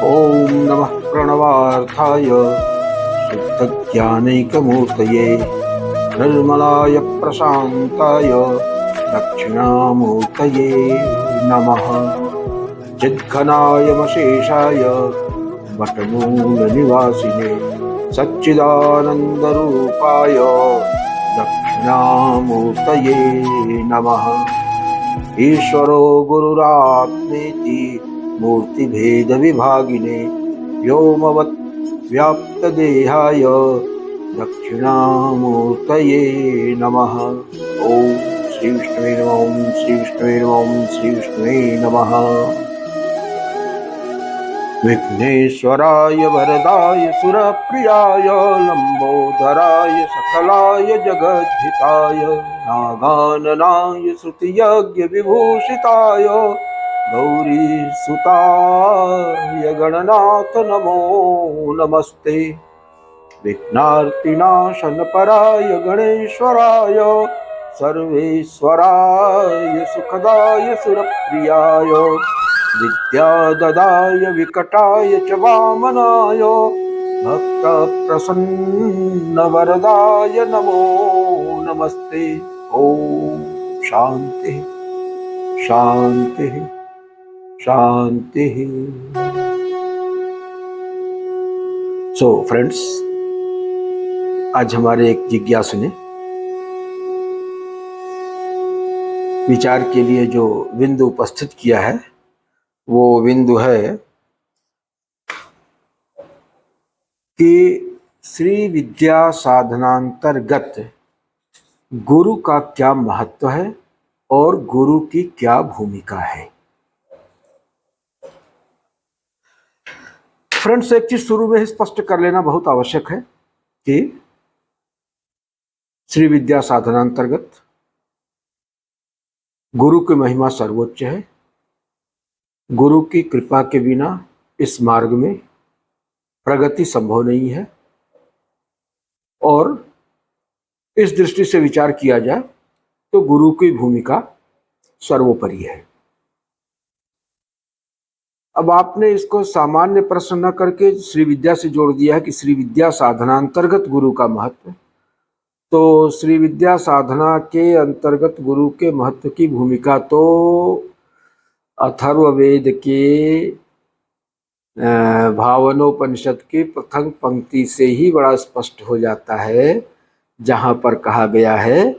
ओम नमः प्रणवार्थाय शुद्धज्ञानैकमूर्तये निर्मलाय प्रशान्ताय दक्षिणामूर्तये नमः। चिद्घनायमशेषाय वटमूलनिवासिने सच्चिदानन्दरूपाय दक्षिणामूर्तये नमः। ईश्वरो गुरुरात्मेति मूर्तिभेदविभागिने व्योमवत् व्याप्तदेहाय दक्षिणामूर्तये नमः। ओम श्री विष्णुवे नमः। ओम श्री विष्णुवे नमः। ओम श्री विष्णुवे नमः। विघ्नेश्वराय वरदाय सुरप्रियाय लंबोदराय सकलाय जगद्धिताय नागाननाय श्रुतियज्ञ विभूषिताय गौरीसुताय गणनाथ नमो नमस्ते। विघ्नार्तिनाशनपराय गणेश्वराय सर्वेश्वराय सुखदाय सुरप्रियाय विद्याददाय विकटाय च वामनाय भक्तप्रसन्नवरदाय नमो नमस्ते। ओम शांति शांति शांति। सो फ्रेंड्स, आज हमारे एक जिज्ञासु ने विचार के लिए जो बिंदु उपस्थित किया है वो बिंदु है कि श्री विद्या साधनांतर्गत गुरु का क्या महत्व है और गुरु की क्या भूमिका है। फ्रेंड्स, एक चीज शुरू में ही स्पष्ट कर लेना बहुत आवश्यक है कि श्री विद्या साधनांतर्गत गुरु की महिमा सर्वोच्च है। गुरु की कृपा के बिना इस मार्ग में प्रगति संभव नहीं है। और इस दृष्टि से विचार किया जाए तो गुरु की भूमिका सर्वोपरि है। अब आपने इसको सामान्य प्रश्न न करके श्री विद्या से जोड़ दिया है कि श्री विद्या साधनांतर्गत गुरु का महत्व। तो श्री विद्या साधना के अंतर्गत गुरु के महत्व की भूमिका तो अथर्ववेद के भावनोपनिषद की प्रथम पंक्ति से ही बड़ा स्पष्ट हो जाता है, जहां पर कहा गया है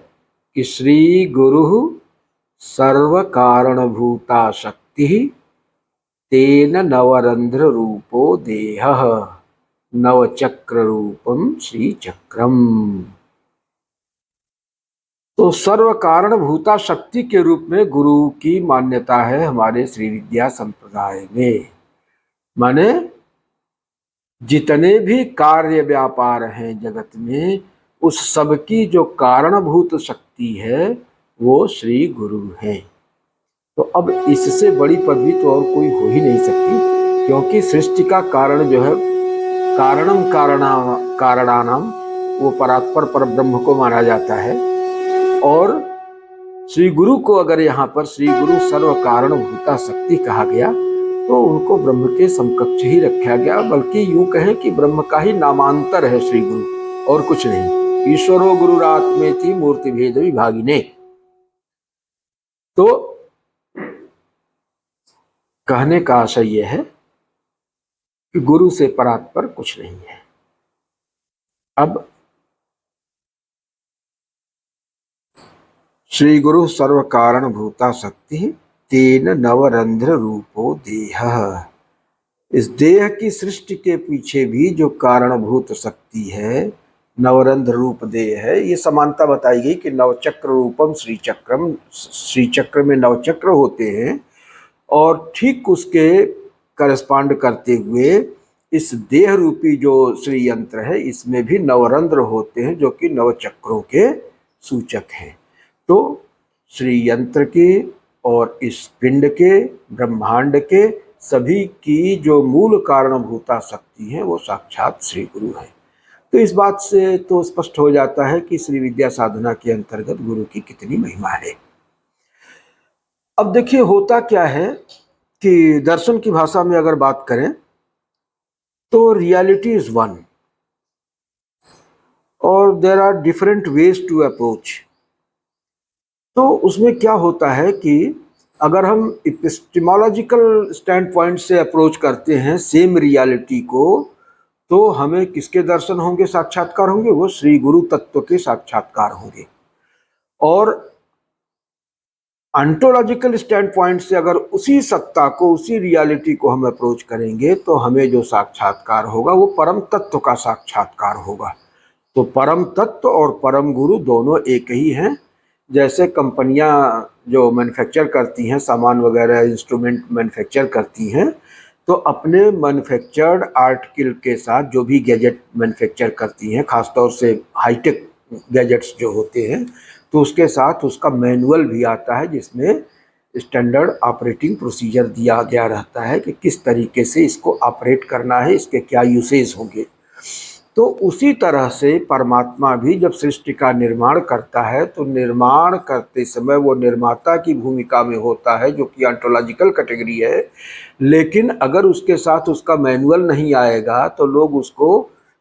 कि श्री गुरु सर्व कारणभूता शक्ति तेन नवरंध्र रूपो देह नवचक्र रूपम श्री चक्रम। तो सर्व कारणभूता शक्ति के रूप में गुरु की मान्यता है हमारे श्री विद्या संप्रदाय में। माने जितने भी कार्य व्यापार हैं जगत में, उस सब की जो कारणभूत शक्ति है वो श्री गुरु है। तो अब इससे बड़ी पदवी तो और कोई हो ही नहीं सकती, क्योंकि सृष्टि का कारण जो है कारणम कारणानाम वो परात्पर पर ब्रह्म को माना जाता है। और श्री गुरु को अगर यहाँ पर श्री गुरु सर्व कारणभूता शक्ति कहा गया तो उनको ब्रह्म के समकक्ष ही रखा गया, बल्कि यूं कहें कि ब्रह्म का ही नामांतर है श्री गुरु, और कुछ नहीं। ईश्वरो गुरुरात्मेति मूर्ति भेद विभागिने। तो कहने का आशय यह है कि गुरु से परात्पर कुछ नहीं है। अब श्री गुरु सर्व कारण भूता शक्ति तेन नवरंध्र रूपो देह। इस देह की सृष्टि के पीछे भी जो कारणभूत शक्ति है, नवरंध्र रूप देह है। ये समानता बताई गई कि नवचक्र रूपम श्री चक्रम, श्री चक्र में नवचक्र होते हैं और ठीक उसके करस्पॉन्ड करते हुए इस देह रूपी जो श्री यंत्र है इसमें भी नवरंध्र होते हैं जो कि नवचक्रों के सूचक हैं। तो श्री यंत्र के और इस पिंड के, ब्रह्मांड के सभी की जो मूल कारणभूता शक्ति है वो साक्षात श्री गुरु है। तो इस बात से तो स्पष्ट हो जाता है कि श्री विद्या साधना के अंतर्गत गुरु की कितनी महिमा है। अब देखिए होता क्या है कि दर्शन की भाषा में अगर बात करें तो रियलिटी इज वन और there are different ways to approach. तो उसमें क्या होता है कि अगर हम एपिस्टेमोलॉजिकल स्टैंड पॉइंट से अप्रोच करते हैं सेम रियलिटी को, तो हमें किसके दर्शन होंगे, साक्षात्कार होंगे? वो श्री गुरु तत्व के साक्षात्कार होंगे। और ऑन्टोलॉजिकल स्टैंड पॉइंट से अगर उसी सत्ता को, उसी रियलिटी को हम अप्रोच करेंगे, तो हमें जो साक्षात्कार होगा वो परम तत्व का साक्षात्कार होगा। तो परम तत्व और परम गुरु दोनों एक ही हैं। जैसे कंपनियां जो मैन्युफैक्चर करती हैं सामान वगैरह, इंस्ट्रूमेंट मैन्युफैक्चर करती हैं, तो अपने मैन्युफैक्चर्ड आर्टिकल के साथ जो भी गैजेट मैन्युफैक्चर करती हैं, खासतौर से हाईटेक गैजेट्स जो होते हैं, तो उसके साथ उसका मैनुअल भी आता है जिसमें स्टैंडर्ड ऑपरेटिंग प्रोसीजर दिया गया रहता है कि किस तरीके से इसको ऑपरेट करना है, इसके क्या यूसेज होंगे। तो उसी तरह से परमात्मा भी जब सृष्टि का निर्माण करता है, तो निर्माण करते समय वो निर्माता की भूमिका में होता है, जो कि ऑन्टोलॉजिकल कैटेगरी है। लेकिन अगर उसके साथ उसका मैनुअल नहीं आएगा तो लोग उसको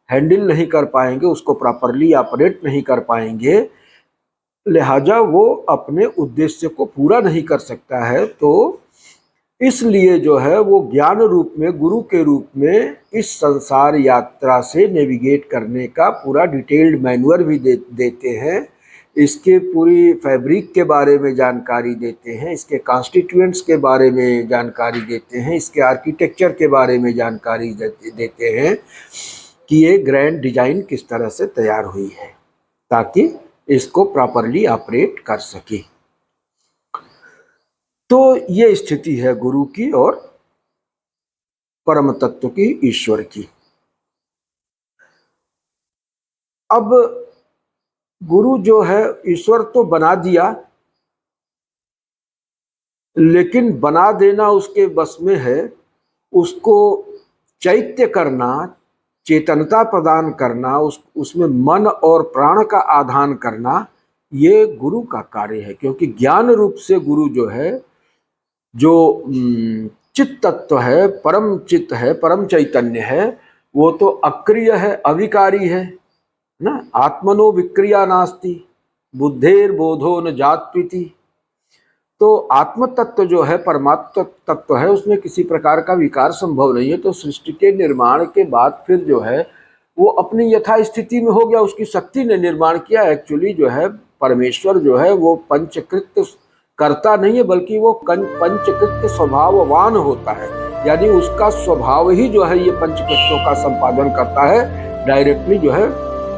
हैंडल नहीं कर पाएंगे, उसको प्रॉपरली ऑपरेट नहीं कर पाएंगे, लिहाजा वो अपने उद्देश्य को पूरा नहीं कर सकता है। तो इसलिए जो है वो ज्ञान रूप में, गुरु के रूप में इस संसार यात्रा से नेविगेट करने का पूरा डिटेल्ड मैनुअल भी देते हैं। इसके पूरी फैब्रिक के बारे में जानकारी देते हैं, इसके कॉन्स्टिट्यूएंट्स के बारे में जानकारी देते हैं, इसके आर्किटेक्चर के बारे में जानकारी देते हैं कि ये ग्रैंड डिजाइन किस तरह से तैयार हुई है ताकि इसको प्रॉपरली ऑपरेट कर सके। तो ये स्थिति है गुरु की और परम तत्व की, ईश्वर की। अब गुरु जो है, ईश्वर तो बना दिया, लेकिन बना देना उसके बस में है, उसको चैत्य करना, चेतनता प्रदान करना, उसमें मन और प्राण का आधान करना, ये गुरु का कार्य है। क्योंकि ज्ञान रूप से गुरु जो है, जो चित्त तत्व है, परम चित्त है, परम चैतन्य है, वो तो अक्रिय है, अविकारी है ना। आत्मनो विक्रिया नास्ति, बुद्धेर बोधो न जात्विति। तो आत्म तत्व जो है, परमात्म तत्व है, उसमें किसी प्रकार का विकार संभव नहीं है। तो सृष्टि के निर्माण के बाद फिर जो है वो अपनी यथा स्थिति में हो गया, उसकी शक्ति ने निर्माण किया। एक्चुअली जो है परमेश्वर जो है वो पंचकृत्य करता नहीं है, बल्कि वो पंचकृत्य स्वभाववान होता है। यानी उसका स्वभाव ही जो है ये पंचकृत्यों का संपादन करता है। डायरेक्टली जो है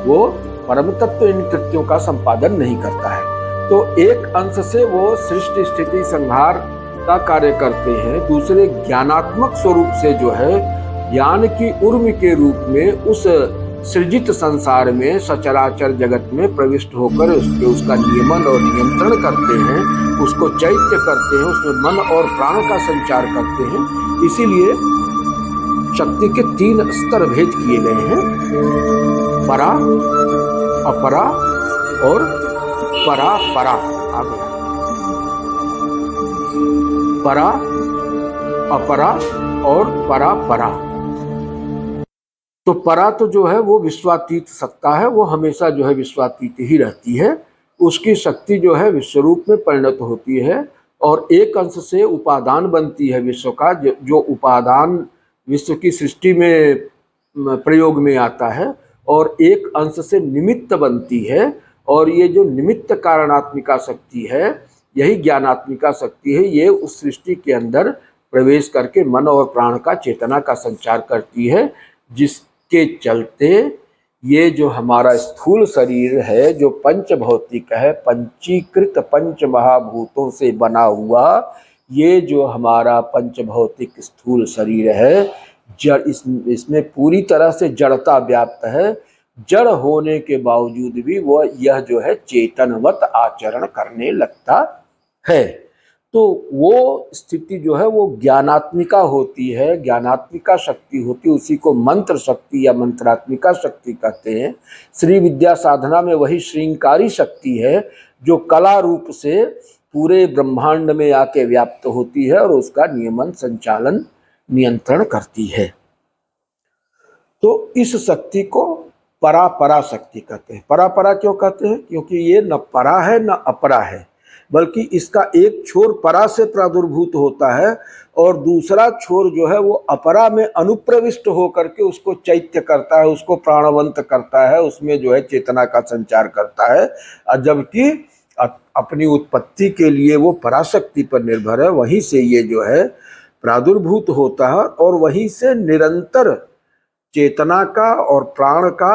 वो परम तत्व इन कृत्यों का संपादन नहीं करता है। तो एक अंश से वो सृष्टि स्थिति संहार का कार्य करते हैं, दूसरे ज्ञानात्मक स्वरूप से जो है ज्ञान की उर्मी के रूप में उस सृजित संसार में, सचराचर जगत में प्रविष्ट होकर उसका नियमन और नियंत्रण करते हैं, उसको चैत्य करते हैं, उसमें मन और प्राण का संचार करते हैं। इसीलिए शक्ति के 3 स्तर भेद किए गए हैं, परा, अपरा और परा परा। आ गया परा, अपरा और परा परा। तो परा तो जो है वो विश्वातीत सत्ता है, वो हमेशा जो है विश्वातीत ही रहती है। उसकी शक्ति जो है विश्वरूप में परिणत होती है और एक अंश से उपादान बनती है विश्व का, जो उपादान विश्व की सृष्टि में प्रयोग में आता है, और एक अंश से निमित्त बनती है। और ये जो निमित्त कारणात्मिका शक्ति है, यही ज्ञानात्मिका शक्ति है, ये उस सृष्टि के अंदर प्रवेश करके मन और प्राण का, चेतना का संचार करती है, जिसके चलते ये जो हमारा स्थूल शरीर है, जो पंच भौतिक है, पंचीकृत पंच महाभूतों से बना हुआ ये जो हमारा पंच भौतिक स्थूल शरीर है, जड़, इसमें पूरी तरह से जड़ता व्याप्त है। जड़ होने के बावजूद भी वो यह जो है चेतनवत आचरण करने लगता है। तो वो स्थिति जो है वो ज्ञानात्मिका होती है, ज्ञानात्मिका शक्ति होती है। उसी को मंत्र शक्ति या मंत्रात्मिका शक्ति कहते हैं। श्री विद्या साधना में वही श्रृंगारी शक्ति है जो कला रूप से पूरे ब्रह्मांड में आके व्याप्त होती है और उसका नियमन, संचालन, नियंत्रण करती है। तो इस शक्ति को परा शक्ति कहते हैं। परा क्यों कहते हैं? क्योंकि ये न परा है न अपरा है, बल्कि इसका एक छोर परा से प्रादुर्भूत होता है और दूसरा छोर जो है वो अपरा में अनुप्रविष्ट होकर के उसको चैत्य करता है, उसको प्राणवंत करता है, उसमें जो है चेतना का संचार करता है। जबकि अपनी उत्पत्ति के लिए वो पराशक्ति पर निर्भर है, वहीं से ये जो है प्रादुर्भूत होता है और वहीं से निरंतर चेतना का और प्राण का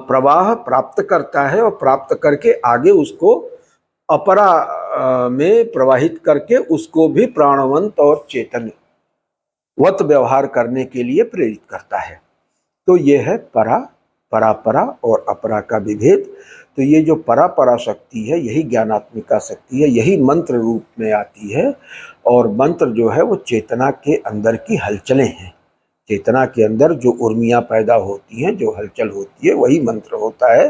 प्रवाह प्राप्त करता है और प्राप्त करके आगे उसको अपरा में प्रवाहित करके उसको भी प्राणवंत और चेतनवत व्यवहार करने के लिए प्रेरित करता है। तो ये है परा और अपरा का विभेद। तो ये जो परा शक्ति है यही ज्ञानात्मिका शक्ति है, यही मंत्र रूप में आती है और मंत्र जो है वो चेतना के अंदर की हलचलें हैं। चेतना के अंदर जो उर्मियाँ पैदा होती हैं, जो हलचल होती है, वही मंत्र होता है।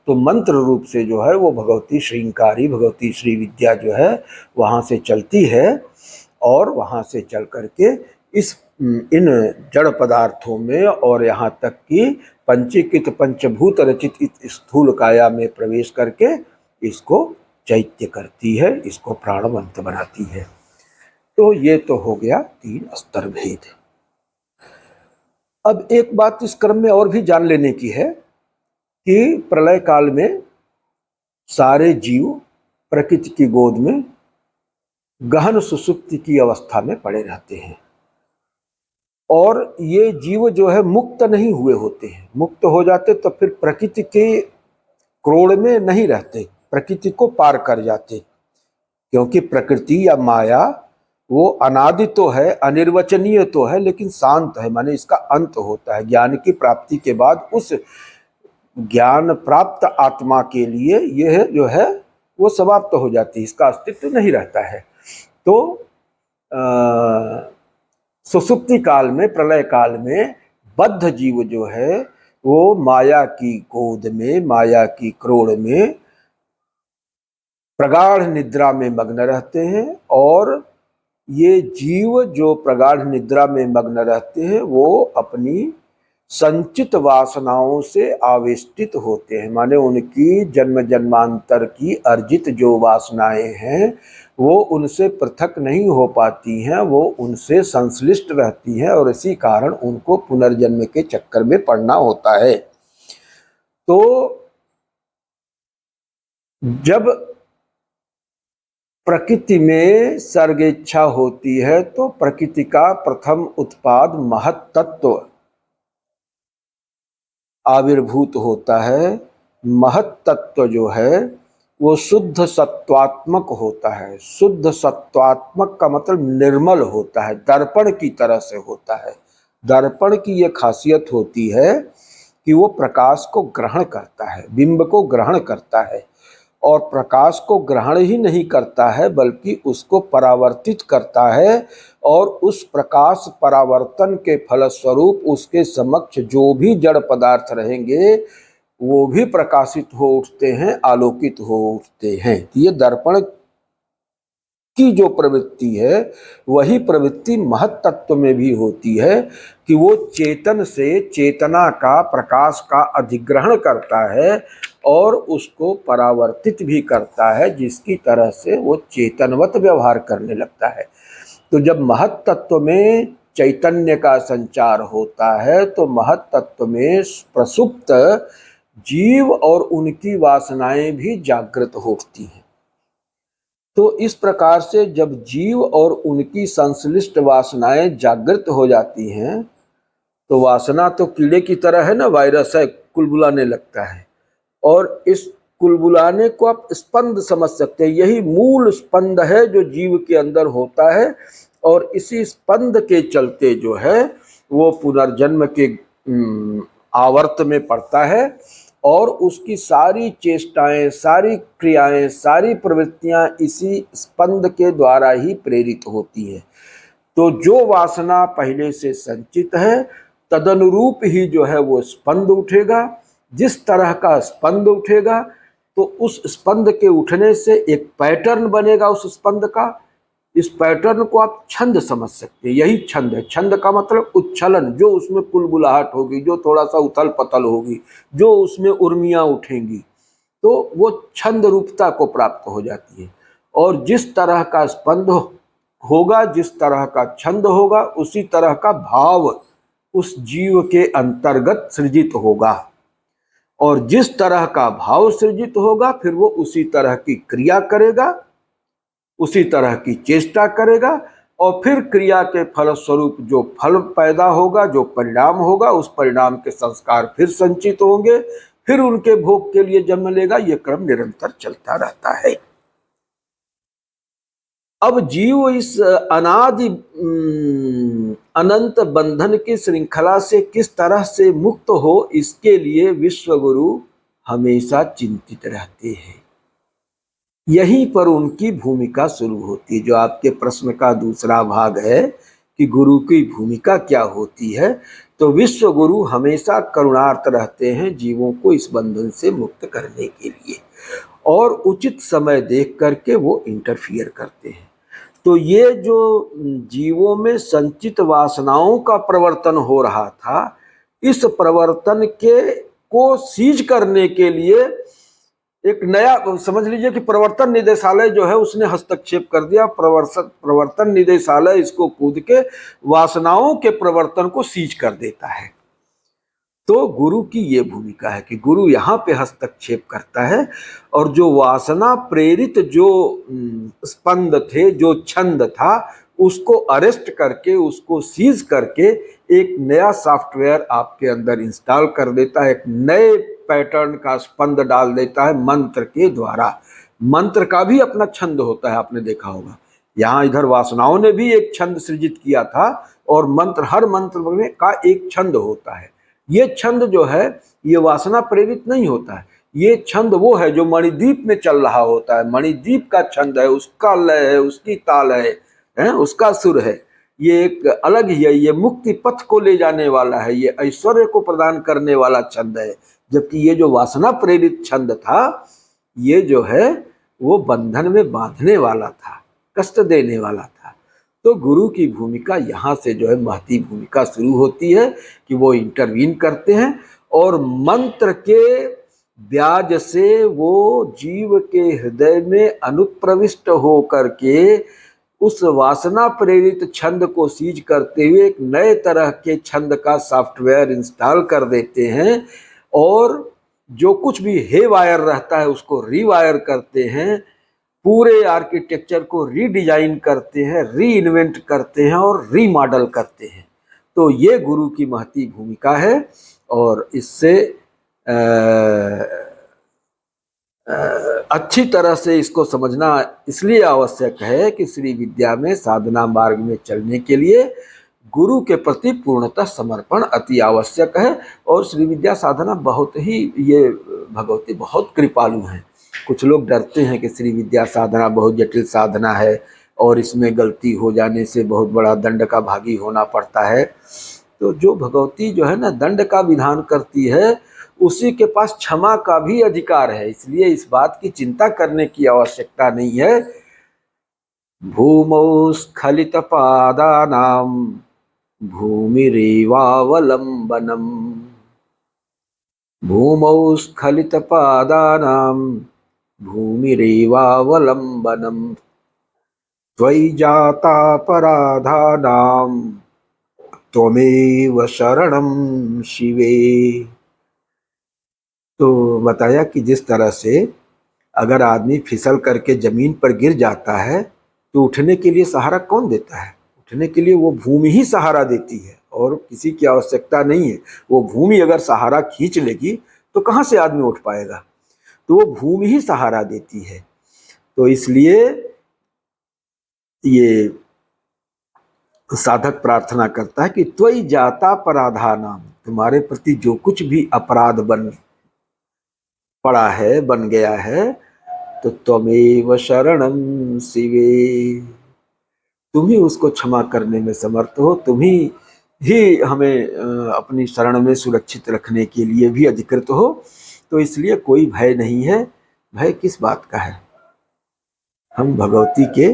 तो मंत्र रूप से जो है वो भगवती श्रींकारी, भगवती श्री विद्या जो है वहाँ से चलती है और वहाँ से चल करके इन जड़ पदार्थों में और यहाँ तक कि पंचीकृत पंचभूत रचित इस स्थूल काया में प्रवेश करके इसको चैत्य करती है, इसको प्राणवंत बनाती है। तो ये तो हो गया 3 स्तर भेद। अब एक बात इस क्रम में और भी जान लेने की है कि प्रलय काल में सारे जीव प्रकृति की गोद में गहन सुसुप्ति की अवस्था में पड़े रहते हैं और ये जीव जो है मुक्त नहीं हुए होते हैं। मुक्त हो जाते तो फिर प्रकृति के क्रोड़ में नहीं रहते, प्रकृति को पार कर जाते, क्योंकि प्रकृति या माया वो अनादि तो है, अनिर्वचनीय तो है, लेकिन शांत है, माने इसका अंत होता है। ज्ञान की प्राप्ति के बाद उस ज्ञान प्राप्त आत्मा के लिए यह जो है वो समाप्त हो जाती है, इसका अस्तित्व नहीं रहता है। तो सुसुप्ति काल में, प्रलय काल में बद्ध जीव जो है वो माया की गोद में, माया की क्रोड़ में प्रगाढ़ निद्रा में मग्न रहते हैं और ये जीव जो प्रगाढ़ निद्रा में मग्न रहते हैं वो अपनी संचित वासनाओं से आवेष्टित होते हैं, माने उनकी जन्म जन्मांतर की अर्जित जो वासनाएं हैं वो उनसे पृथक नहीं हो पाती हैं, वो उनसे संश्लिष्ट रहती हैं और इसी कारण उनको पुनर्जन्म के चक्कर में पड़ना होता है। तो जब प्रकृति में सर्गेच्छा होती है तो प्रकृति का प्रथम उत्पाद महत तत्व आविर्भूत होता है। महत तत्व जो है वो शुद्ध सत्वात्मक होता है। शुद्ध सत्वात्मक का मतलब निर्मल होता है, दर्पण की तरह से होता है। दर्पण की ये खासियत होती है कि वो प्रकाश को ग्रहण करता है, बिंब को ग्रहण करता है और प्रकाश को ग्रहण ही नहीं करता है बल्कि उसको परावर्तित करता है और उस प्रकाश परावर्तन के फलस्वरूप उसके समक्ष जो भी जड़ पदार्थ रहेंगे वो भी प्रकाशित हो उठते हैं, आलोकित हो उठते हैं। ये दर्पण की जो प्रवृत्ति है वही प्रवृत्ति महत तत्व में भी होती है कि वो चेतन से चेतना का, प्रकाश का अधिग्रहण करता है और उसको परावर्तित भी करता है, जिसकी तरह से वो चेतनवत व्यवहार करने लगता है। तो जब महत तत्व में चैतन्य का संचार होता है तो महत तत्व में प्रसुप्त जीव और उनकी वासनाएं भी जागृत होती हैं। तो इस प्रकार से जब जीव और उनकी संश्लिष्ट वासनाएं जागृत हो जाती हैं तो वासना तो कीड़े की तरह है ना, वायरस है, कुलबुलाने लगता है और इस कुलबुलाने को आप स्पंद समझ सकते हैं। यही मूल स्पंद है जो जीव के अंदर होता है और इसी स्पंद के चलते जो है वो पुनर्जन्म के आवर्त में पड़ता है और उसकी सारी चेष्टाएं, सारी क्रियाएं, सारी प्रवृत्तियां इसी स्पंद के द्वारा ही प्रेरित होती हैं। तो जो वासना पहले से संचित है तदनुरूप ही जो है वो स्पंद उठेगा। जिस तरह का स्पंद उठेगा तो उस स्पंद के उठने से एक पैटर्न बनेगा उस स्पंद का। इस पैटर्न को आप छंद समझ सकते हैं। यही छंद है। छंद का मतलब उच्छलन, जो उसमें कुलबुलाहट होगी, जो थोड़ा सा उथल पथल होगी, जो उसमें उर्मियाँ उठेंगी, तो वो छंद रूपता को प्राप्त हो जाती है। और जिस तरह का स्पंद होगा, जिस तरह का छंद होगा, उसी तरह का भाव उस जीव के अंतर्गत सृजित होगा। और जिस तरह का भाव सृजित होगा, फिर वो उसी तरह की क्रिया करेगा, उसी तरह की चेष्टा करेगा, और फिर क्रिया के फलस्वरूप जो फल पैदा होगा, जो परिणाम होगा, उस परिणाम के संस्कार फिर संचित होंगे, फिर उनके भोग के लिए जन्म लेगा। ये क्रम निरंतर चलता रहता है। अब जीव इस अनादि अनंत बंधन की श्रृंखला से किस तरह से मुक्त हो, इसके लिए विश्वगुरु हमेशा चिंतित रहते हैं। यहीं पर उनकी भूमिका शुरू होती है। जो आपके प्रश्न का दूसरा भाग है कि गुरु की भूमिका क्या होती है, तो विश्व गुरु हमेशा करुणार्त रहते हैं जीवों को इस बंधन से मुक्त करने के लिए, और उचित समय देख करके वो इंटरफियर करते हैं। तो ये जो जीवों में संचित वासनाओं का प्रवर्तन हो रहा था, इस प्रवर्तन को सीज करने के लिए एक नया, समझ लीजिए कि प्रवर्तन निदेशालय जो है उसने हस्तक्षेप कर दिया। प्रवर्तन निदेशालय इसको कूद के वासनाओं के प्रवर्तन को सीज कर देता है। तो गुरु की ये भूमिका है कि गुरु यहाँ पे हस्तक्षेप करता है, और जो वासना प्रेरित जो स्पंद थे, जो छंद था, उसको अरेस्ट करके, उसको सीज करके एक नया सॉफ्टवेयर आपके अंदर इंस्टॉल कर देता है। एक नए पैटर्न का स्पंद डाल देता है मंत्र के द्वारा। मंत्र का भी अपना छंद होता है, आपने देखा होगा। यहाँ इधर वासनाओं ने भी एक छंद सृजित किया था, और मंत्र, हर मंत्र में का एक छंद होता है। ये छंद जो है, ये वासना प्रेरित नहीं होता है। ये छंद वो है जो मणिद्वीप में चल रहा होता है। मणिद्वीप का छंद है, उसका लय है, उसकी ताल है, उसका सुर है। ये एक अलग ही है। ये मुक्ति पथ को ले जाने वाला है, ये ऐश्वर्य को प्रदान करने वाला छंद है। जबकि ये जो वासना प्रेरित छंद था, ये जो है वो बंधन में बांधने वाला था, कष्ट देने वाला था। तो गुरु की भूमिका यहाँ से जो है महती भूमिका शुरू होती है कि वो इंटरवीन करते हैं, और मंत्र के ब्याज से वो जीव के हृदय में अनुप्रविष्ट हो करके उस वासना प्रेरित छंद को सीज करते हुए एक नए तरह के छंद का सॉफ्टवेयर इंस्टॉल कर देते हैं, और जो कुछ भी हे वायर रहता है उसको रीवायर करते हैं, पूरे आर्किटेक्चर को रीडिजाइन करते हैं, री इन्वेंट करते हैं और रीमॉडल करते हैं। तो ये गुरु की महती भूमिका है, और इससे अच्छी तरह से इसको समझना इसलिए आवश्यक है कि श्री विद्या में साधना मार्ग में चलने के लिए गुरु के प्रति पूर्णतः समर्पण अति आवश्यक है। और श्री विद्या साधना बहुत ही, ये भगवती बहुत कृपालु हैं। कुछ लोग डरते हैं कि श्री विद्या साधना बहुत जटिल साधना है, और इसमें गलती हो जाने से बहुत बड़ा दंड का भागी होना पड़ता है। तो जो भगवती जो है ना दंड का विधान करती है, उसी के पास क्षमा का भी अधिकार है। इसलिए इस बात की चिंता करने की आवश्यकता नहीं है। भूमौ स्खलित पादानां भूमिरेवावलंबनम, भूमौ स्खलित पादानां भूमिरेवावलंबनम, त्वयि जातापराधानां त्वमेव शरणं शिवे। तो बताया कि जिस तरह से अगर आदमी फिसल करके जमीन पर गिर जाता है, तो उठने के लिए सहारा कौन देता है? उठने के लिए वो भूमि ही सहारा देती है, और किसी की आवश्यकता नहीं है। वो भूमि अगर सहारा खींच लेगी तो कहाँ से आदमी उठ पाएगा? तो वो भूमि ही सहारा देती है। तो इसलिए ये साधक प्रार्थना करता है कि त्वयि जाता अपराधानाम, तुम्हारे प्रति जो कुछ भी अपराध बन पड़ा है, बन गया है, तो त्वमेव शरणं शिवे, तुम ही उसको क्षमा करने में समर्थ हो। तुम ही हमें अपनी शरण में सुरक्षित रखने के लिए भी अधिकृत हो। तो इसलिए कोई भय नहीं है। भय किस बात का है? हम भगवती के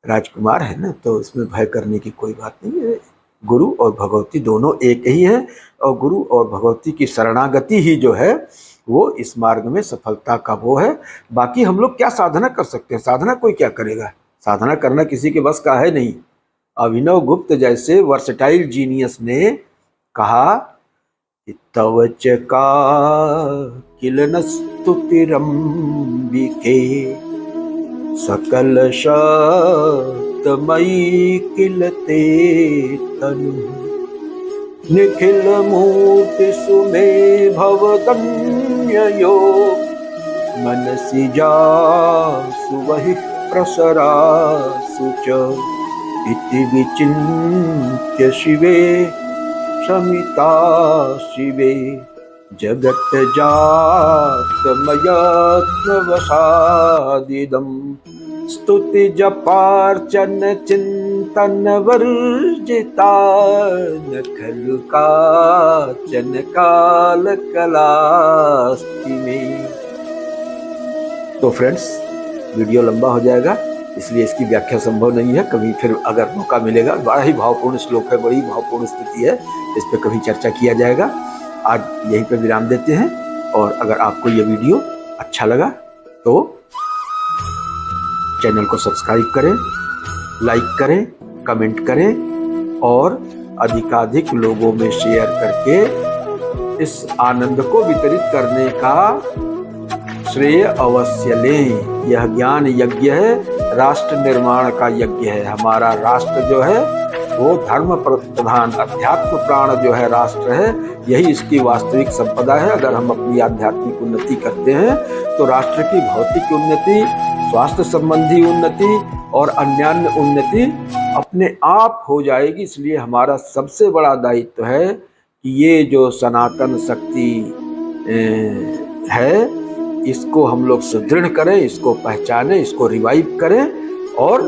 राजकुमार है ना, तो इसमें भय करने की कोई बात नहीं है। गुरु और भगवती दोनों एक ही है, और गुरु और भगवती की शरणागति ही जो है वो इस मार्ग में सफलता का वो है। बाकी हम लोग क्या साधना कर सकते हैं? साधना कोई क्या करेगा? साधना करना किसी के बस का है नहीं। अभिनव गुप्त जैसे वर्सटाइल जीनियस ने कहा, तव च का किल न स्तुतिरंबिके सकल शक्तमयी किल ते तनु निखिल मूर्ति सुमे भवगम्ययो मनसि जासु वहि प्रसरासु च इति विचिन्त्य शिवे शमिता शिवे जगत जातमयत्नवसादिदम् स्तुति जपार्चन चिंतन वर्जिता न खलु काचन काल कलास्ति में। तो फ्रेंड्स, वीडियो लंबा हो जाएगा, इसलिए इसकी व्याख्या संभव नहीं है। कभी फिर अगर मौका मिलेगा, बड़ा ही भावपूर्ण श्लोक है, बड़ी भावपूर्ण स्थिति है, इस पर कभी चर्चा किया जाएगा। आज यहीं पर विराम देते हैं, और अगर आपको यह वीडियो अच्छा लगा तो चैनल को सब्सक्राइब करें, लाइक करें, कमेंट करें, और अधिकाधिक लोगों में शेयर करके इस आनंद को वितरित करने का श्रेय अवश्य लें। यह ज्ञान यज्ञ है, राष्ट्र निर्माण का यज्ञ है। हमारा राष्ट्र जो है वो धर्म प्रधान अध्यात्म प्राण जो है राष्ट्र है, यही इसकी वास्तविक संपदा है। अगर हम अपनी आध्यात्मिक उन्नति करते हैं तो राष्ट्र की भौतिक उन्नति, स्वास्थ्य संबंधी उन्नति और अन्यान्य उन्नति अपने आप हो जाएगी। इसलिए हमारा सबसे बड़ा दायित्व है कि ये जो सनातन शक्ति है इसको हम लोग सुदृढ़ करें, इसको पहचानें, इसको रिवाइव करें, और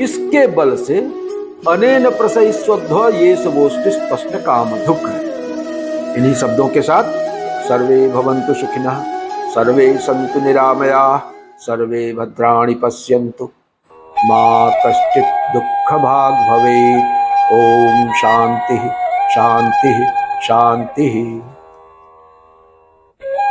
इसके बल से अनेन प्रसयिष्वध्व ये सबोष्टि स्पष्ट कामधुक्। इन्हीं शब्दों के साथ सर्वे भवन्तु सुखिनः, सर्वे सन्तु निरामयाः, सर्वे भद्राणि पश्यन्तु, मा कश्चित् दुःखभाग् भवेत्। ओम शांति शांति शांति।